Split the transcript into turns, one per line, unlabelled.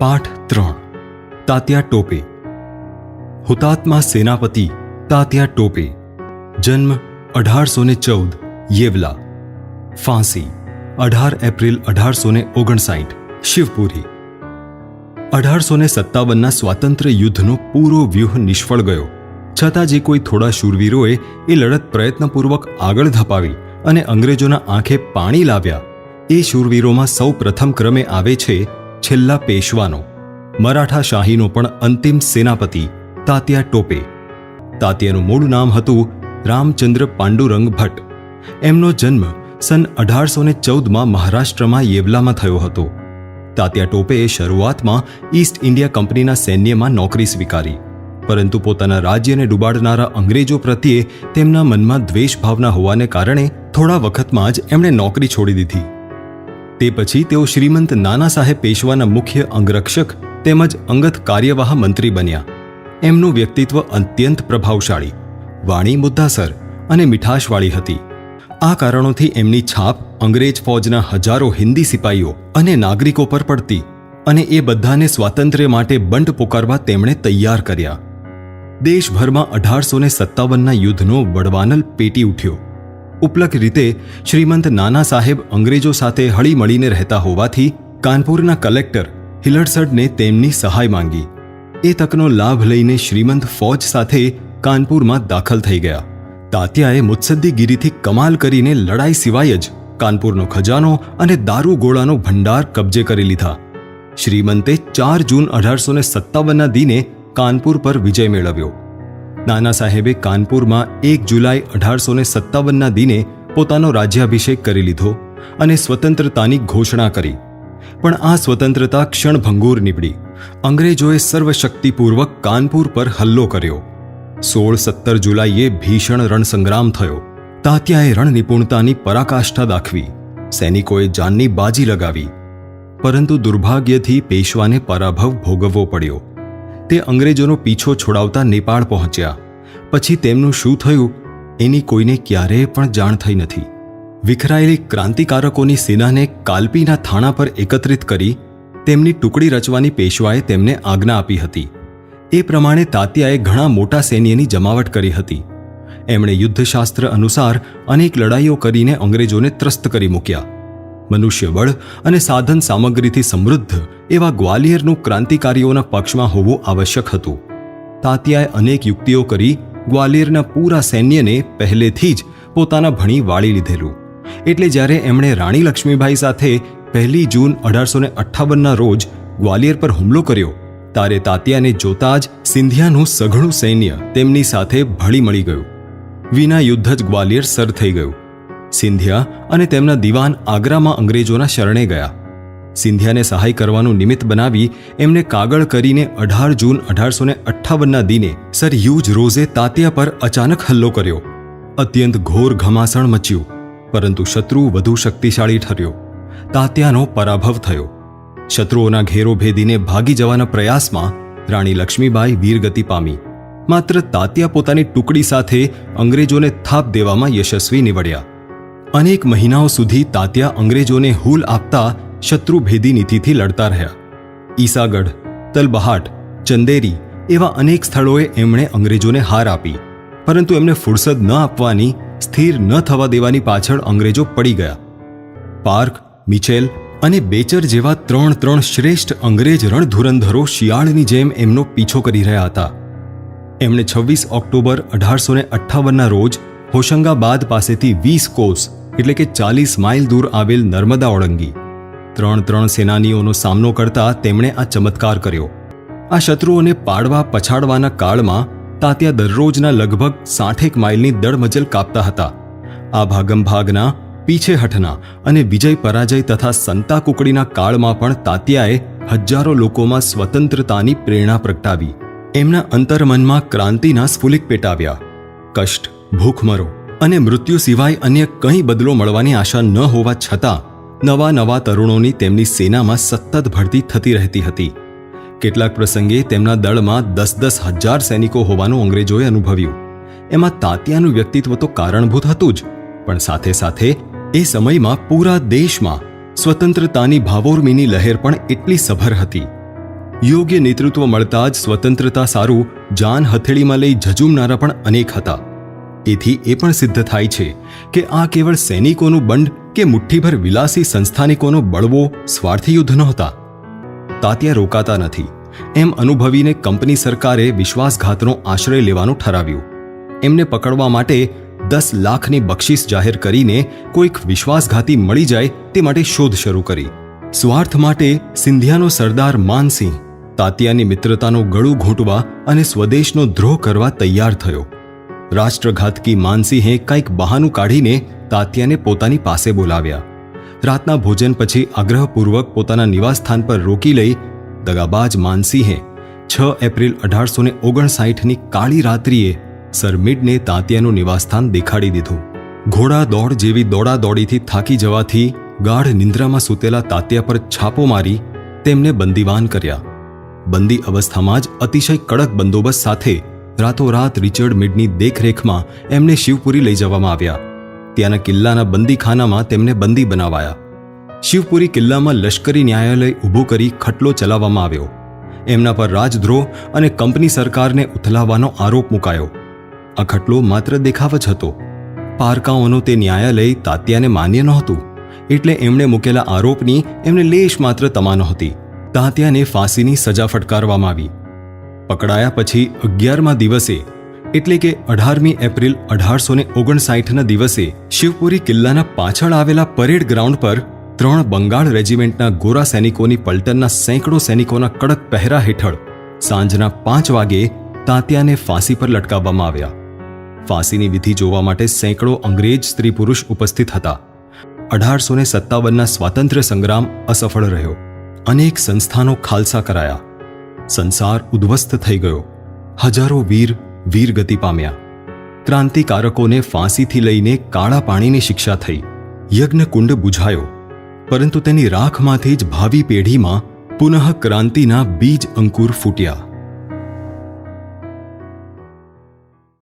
પાઠ 3 તાત્યા ટોપે. હુતાત્મા સેનાપતિ તાત્યા ટોપે. જન્મ 1814 યેવલા. ફાંસી 18 એપ્રિલ 1859 શિવપુરી. 1857ના સ્વાતંત્ર્ય યુદ્ધનો પૂરો વ્યૂહ નિષ્ફળ ગયો, છતાં જે કોઈ થોડા શૂરવીરોએ એ લડત પ્રયત્નપૂર્વક આગળ ધપાવી અને અંગ્રેજોના આંખે પાણી લાવ્યા, એ શૂરવીરોમાં સૌ પ્રથમ ક્રમે આવે છે છેલ્લા પેશવાનો, મરાઠા શાહીનો પણ અંતિમ સેનાપતિ તાત્યા ટોપે. તાત્યાનું મૂળ નામ હતું રામચંદ્ર પાંડુરંગ ભટ્ટ. એમનો જન્મ સન 1814માં મહારાષ્ટ્રમાં યેવલામાં થયો હતો. તાત્યા ટોપેએ શરૂઆતમાં ઈસ્ટ ઇન્ડિયા કંપનીના સૈન્યમાં નોકરી સ્વીકારી, પરંતુ પોતાના રાજ્યને ડૂબાડનારા અંગ્રેજો પ્રત્યે તેમના મનમાં દ્વેષ ભાવના હોવાને કારણે થોડા વખતમાં જ એમણે નોકરી છોડી દીધી. તે પછી તેઓ શ્રીમંત નાના સાહેબ પેશવાના મુખ્ય અંગરક્ષક તેમજ અંગત કાર્યવાહ મંત્રી બન્યા. એમનું વ્યક્તિત્વ અત્યંત પ્રભાવશાળી, વાણી મુદ્દાસર અને મીઠાશવાળી હતી. આ કારણોથી એમની છાપ અંગ્રેજ ફૌજના હજારો હિન્દી સિપાહીઓ અને નાગરિકો પર પડતી અને એ બધાને સ્વાતંત્ર્ય માટે બંટ પોકારવા તેમણે તૈયાર કર્યા. દેશભરમાં 1857ના યુદ્ધનો વડવાનલ પેટી ઉઠ્યો. ઉપલક રીતે શ્રીમંત નાના સાહેબ અંગ્રેજો સાથે હળીમળીને રહેતા હોવાથી કાનપુરના કલેક્ટર હિલડસડને તેમની સહાય માંગી. એ તકનો લાભ લઈને શ્રીમંત ફૌજ સાથે કાનપુરમાં દાખલ થઈ ગયા. તાત્યાએ મુત્સદ્દીગીરીથી કમાલ કરીને લડાઈ સિવાય જ કાનપુરનો ખજાનો અને દારૂ ગોળાનો ભંડાર કબજે કરી લીધા. શ્રીમંતે 4 જૂન 1857ના દિને કાનપુર પર વિજય મેળવ્યો. નાના સાહેબે કાનપુરમાં 1 જુલાઈ 1857ના દિને પોતાનો રાજ્યાભિષેક કરી લીધો અને સ્વતંત્રતાની ઘોષણા કરી. પણ આ સ્વતંત્રતા ક્ષણભંગુર નીવડી. અંગ્રેજોએ સર્વશક્તિપૂર્વક કાનપુર પર હલ્લો કર્યો. 16-17 જુલાઈએ ભીષણ રણસંગ્રામ થયો. તાત્યાએ રણ નિપુણતાની પરાકાષ્ઠા દાખવી. સૈનિકોએ જાનની બાજી લગાવી. પરંતુ દુર્ભાગ્યથી પેશવાને પરાભવ ભોગવવો પડ્યો. તે અંગ્રેજોનો પીછો છોડાવતા નેપાળ પહોંચ્યા. પછી તેમનું શું થયું એની કોઈને ક્યારેય પણ જાણ થઈ નથી. વિખરાયેલી ક્રાંતિકારકોની સેનાને કાલપીના થાણા પર એકત્રિત કરી તેમની ટુકડી રચવાની પેશવાએ તેમને આજ્ઞા આપી હતી. એ પ્રમાણે તાત્યાએ ઘણા મોટા સૈન્યની જમાવટ કરી હતી. એમણે યુદ્ધશાસ્ત્ર અનુસાર અનેક લડાઈઓ કરીને અંગ્રેજોને ત્રસ્ત કરી મૂક્યા. મનુષ્યબળ અને સાધન સામગ્રીથી સમૃદ્ધ એવા ગ્વાલિયરનું ક્રાંતિકારીઓના પક્ષમાં હોવું આવશ્યક હતું. તાત્યાએ અનેક યુક્તિઓ કરી ગ્વાલિયરના પૂરા સૈન્યને પહેલેથી જ પોતાના ભણી વાળી લીધેલું. એટલે જ્યારે એમણે રાણી લક્ષ્મીબાઈ સાથે 1 જૂન 1858ના રોજ ગ્વાલિયર પર હુમલો કર્યો, ત્યારે તાત્યાને જોતા જ સિંધિયાનું સઘળું સૈન્ય તેમની સાથે ભળી મળી ગયું. વિના યુદ્ધ જ ગ્વાલિયર સર થઈ ગયું. સિંધિયા અને તેમના દિવાન આગ્રામાં અંગ્રેજોના શરણે ગયા. સિંધિયાને સહાય કરવાનું નિમિત્ત બનાવી એમને કાગળ કરીને 18 જૂન 1858ના દિને સર હ્યુજ રોઝે તાત્યા પર અચાનક હલ્લો કર્યો. અત્યંત ઘોર ઘમાસણ મચ્યું, પરંતુ શત્રુ વધુ શક્તિશાળી ઠર્યો. તાત્યાનો પરાભવ થયો. શત્રુઓના ઘેરો ભેદીને ભાગી જવાના પ્રયાસમાં રાણી લક્ષ્મીબાઈ વીરગતિ પામી. માત્ર તાત્યા પોતાની ટુકડી સાથે અંગ્રેજોને થાપ દેવામાં યશસ્વી નીવડ્યા. અનેક મહિનાઓ સુધી તાત્યા અંગ્રેજોને હૂલ આપતા શત્રુભેદી નીતિથી લડતા રહ્યા. ઈસાગઢ, તલબહાટ, ચંદેરી એવા અનેક સ્થળોએ એમણે અંગ્રેજોને હાર આપી, પરંતુ એમને ફુરસદ ન આપવાની, સ્થિર ન થવા દેવાની પાછળ અંગ્રેજો પડી ગયા. પાર્ક, મિચેલ અને બેચર જેવા 3 શ્રેષ્ઠ અંગ્રેજ રણધુરંધરો શિયાળની જેમ એમનો પીછો કરી રહ્યા હતા. એમણે 26 ઓક્ટોબર 1858ના રોજ હોશંગાબાદ પાસેથી 20 કોસ એટલે કે 40 માઇલ દૂર આવેલ નર્મદા ઓળંગી. 3 સેનાનીઓનો સામનો કરતા તેમણે આ ચમત્કાર કર્યો. આ શત્રુઓને પાડવા પછાડવાના કાળમાં તાત્યા દરરોજના લગભગ 60 માઇલની દળમજલ કાપતા હતા. આ ભાગમભાગના, પીછેહઠના અને વિજય પરાજય તથા સંતા કુકડીના કાળમાં પણ તાત્યાએ હજારો લોકોમાં સ્વતંત્રતાની પ્રેરણા પ્રગટાવી. એમના અંતરમનમાં ક્રાંતિના સ્ફુલિક પેટાવ્યા. કષ્ટ, ભૂખમરો અને મૃત્યુ સિવાય અન્ય કંઈ બદલો મળવાની આશા ન હોવા છતાં નવા તરુણોની તેમની સેનામાં સતત ભરતી થતી રહેતી હતી. કેટલાક પ્રસંગે તેમના દળમાં 10-10 હજાર સૈનિકો હોવાનું અંગ્રેજોએ અનુભવ્યું. એમાં તાત્યાનું વ્યક્તિત્વ તો કારણભૂત હતું જ, પણ સાથે સાથે એ સમયમાં પૂરા દેશમાં સ્વતંત્રતાની ભાવોર્મીની લહેર પણ એટલી સભર હતી યોગ્ય નેતૃત્વ મળતા જ સ્વતંત્રતા સારું જાન હથેળીમાં લઈ ઝઝૂમનારા પણ અનેક હતા. એથી એ પણ સિદ્ધ થાય છે કે આ કેવળ સૈનિકોનું બંડ કે મુઠ્ઠીભર વિલાસી સંસ્થાનિકોનો બળવો સ્વાર્થી યુદ્ધ નહોતા. તાત્યા રોકાતા નથી એમ અનુભવીને કંપની સરકારે વિશ્વાસઘાતનો આશ્રય લેવાનું ઠરાવ્યું. એમને પકડવા માટે 10 લાખની બક્ષિસ જાહેર કરીને કોઈક વિશ્વાસઘાતી મળી જાય તે માટે શોધ શરૂ કરી. સ્વાર્થ માટે સિંધિયાનો સરદાર માનસિંહ તાત્યાની મિત્રતાનું ગળું ઘૂંટવા અને સ્વદેશનો દ્રોહ કરવા તૈયાર થયો. રાષ્ટ્રઘાતકી માનસિંહે કંઈક બહાનું કાઢીને તાત્યાને પોતાની પાસે બોલાવ્યા. રાતના ભોજન પછી આગ્રહપૂર્વક પોતાના નિવાસસ્થાન પર રોકી લઈ દગાબાજ માનસિંહે 6 એપ્રિલ 1859ની કાળી રાત્રિએ સર મિડને તાત્યાનું નિવાસસ્થાન દેખાડી દીધું. ઘોડા દોડ જેવી દોડાદોડીથી થાકી જવાથી ગાઢ નિંદ્રામાં સૂતેલા તાત્યા પર છાપો મારી તેમને બંદીવાન કર્યા. બંદી અવસ્થામાં જ અતિશય કડક બંદોબસ્ત સાથે રાતોરાત રિચર્ડ મિડની દેખરેખમાં એમને શિવપુરી લઈ જવામાં આવ્યા. ત્યાંના કિલ્લાના બંદીખાનામાં તેમને બંદી બનાવાયા. શિવપુરી કિલ્લામાં લશ્કરી ન્યાયાલય ઊભું કરી ખટલો ચલાવવામાં આવ્યો. એમના પર રાજદ્રોહ અને કંપની સરકારને ઉથલાવવાનો આરોપ મુકાયો. આ ખટલો માત્ર દેખાવ જ હતો. પારકાઓનો તે ન્યાયાલય તાત્યાને માન્ય નહોતું, એટલે એમણે મૂકેલા આરોપની એમને લેશ માત્ર તમા નહોતી. તાત્યાને ફાંસીની સજા ફટકારવામાં આવી. પકડાયા પછી 11મા દિવસે એટલે કે 18મી એપ્રિલ 1859ના દિવસે શિવપુરી કિલ્લાના પાછળ આવેલા પરેડ ગ્રાઉન્ડ પર 3 બંગાળ રેજિમેન્ટના ગોરા સૈનિકોની પલટનના સેંકડો સૈનિકોના કડક પહેરા હેઠળ સાંજના 5 વાગે તાત્યાને ફાંસી પર લટકાવવામાં આવ્યા. ફાંસીની વિધિ જોવા માટે સેંકડો અંગ્રેજ સ્ત્રી પુરુષ ઉપસ્થિત હતા. 1857ના સ્વાતંત્ર્ય સંગ્રામ અસફળ રહ્યો. અનેક સંસ્થાનો ખાલસા કરાયા. સંસાર ઉદ્ધવસ્ત થઈ ગયો. હજારો વીરગતિ પામ્યા. ક્રાંતિકારકોને ફાંસીથી લઈને કાળા પાણીની શિક્ષા થઈ. યજ્ઞકુંડ બુઝાયો, પરંતુ તેની રાખમાંથી જ ભાવિ પેઢીમાં પુનઃ ક્રાંતિના બીજ અંકુર ફૂટ્યા.